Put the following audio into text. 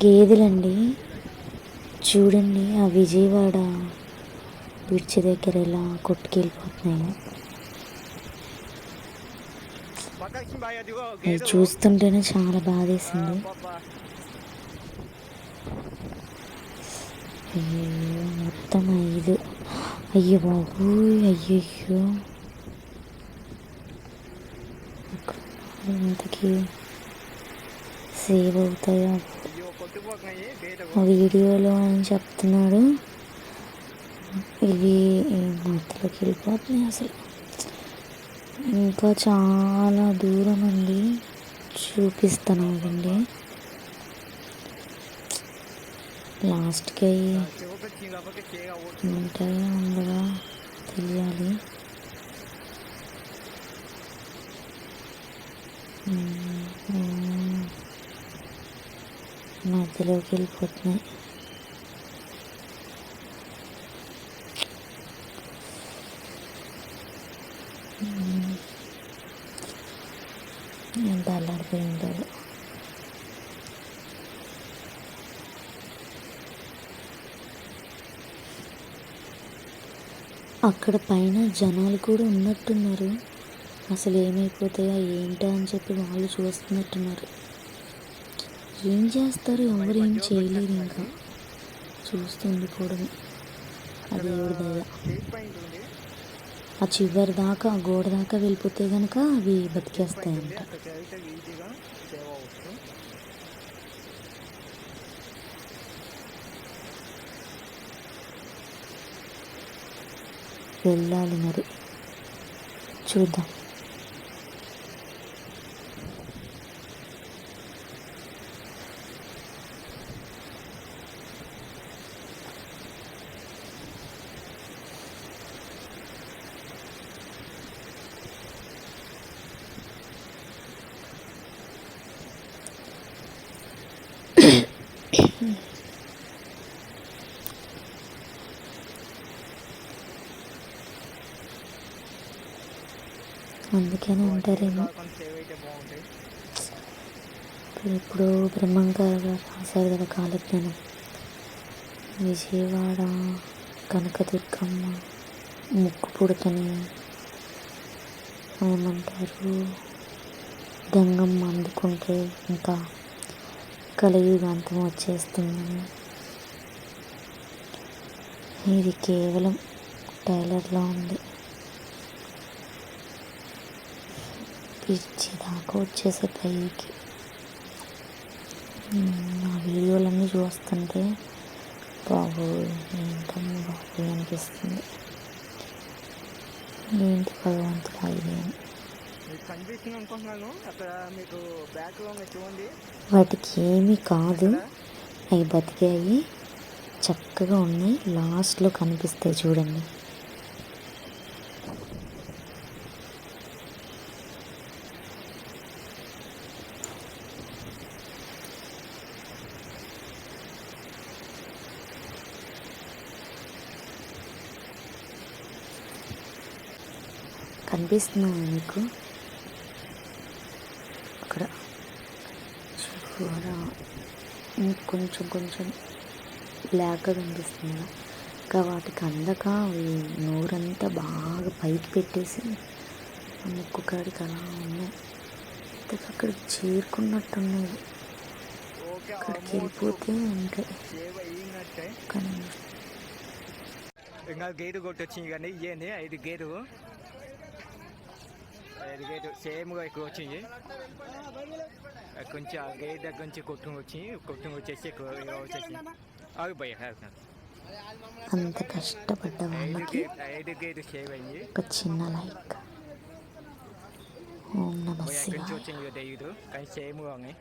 గేదెలండి. చూడండి ఆ విజయవాడ బ్రిడ్జి దగ్గర ఎలా కొట్టుకెళ్ళిపోతున్నాయో. అది చూస్తుంటేనే చాలా బాధేసింది. అయ్యో మొత్తం 5. అయ్యో బాబోయ్, అయ్యయ్యో ఇంతకీ సేవ్ అవుతాయా? ఆ వీడియోలో అని చెప్తున్నాడు, ఇవి మధ్యలోకి వెళ్ళిపోతున్నాయి. అసలు ఇంకా చాలా దూరం అండి, చూపిస్తున్నానండి. లాస్ట్కి ఉంటాయా ఉండగా తెలియాలి. మధ్యలోకి వెళ్ళిపోతున్నాయి. ఎంత అల్లాడిపోయి ఉంటారు. అక్కడ పైన జనాలు కూడా ఉన్నట్టున్నారు. అసలు ఏమైపోతాయా ఏంటా అని చెప్పి వాళ్ళు చూస్తున్నట్టున్నారు. ఏం చేస్తారు, ఎవరు ఏం చేయలేరు. ఇంకా చూస్తూ ఉండిపోవడమే. అది దేవుడి దయ. ఆ చివరి దాకా, ఆ గోడ దాకా వెళ్ళిపోతే కనుక అవి బతికేస్తాయంట. వెళ్ళాలి మరి, చూద్దాం. అందుకని అంటారేమో. ఇప్పుడు బ్రహ్మంగారు గారు రాశారు కదా కాలజ్ఞానం. విజయవాడ కనకదుర్గమ్మ ముక్కు పుడకని ఏమంటారు, గంగమ్మ అందుకుంటే ఇంకా కలియుగాంతం వచ్చేస్తుందని. ఇది కేవలం టైలర్లో ఉంది. పిచ్చి దాకా వచ్చేసే పైకి. ఆ వీడియోలన్నీ చూస్తుంటే బాబోయ్ ఏంటమ్మా బాబోయ్ అనిపిస్తుంది. ఏంటి భగవంతుడు ఇది. వాటికి ఏమీ కాదు, అవి బతికాయి, చక్కగా ఉన్నాయి. లాస్ట్లో కనిపిస్తాయి చూడండి. కనిపిస్తున్నా మీకు అక్కడ కొంచెం కొంచెం బ్లాక్గా కనిపిస్తుంది. ఇంకా వాటికి అందక నోరంతా బాగా పైకి పెట్టేసి ఆ ముక్కు కాడికి అలా ఉన్నాయి. అక్కడికి చేరుకున్నట్టున్నాయి. అక్కడికి వెళ్ళిపోతే ఉంటాయి. కానీ ఇంకా గేటు కొట్టొచ్చింది కానీ ఇయ్యండి 5 గేటు సేమ్గా ఎక్కువ వచ్చింది. కొంచెం ఆ గేట్ దగ్గర నుంచి కొట్టుకు వచ్చేసి ఎక్కువ వచ్చేసి ఆగిపోయాయి. అంత కష్టపడ్డ వాళ్ళకి 5 గేటు సేవ్ అయింది. ఒక చిన్న లైక్. ఓం నమః శివాయ. వచ్చింది 5 కానీ సేమ్గా ఉన్నాయి.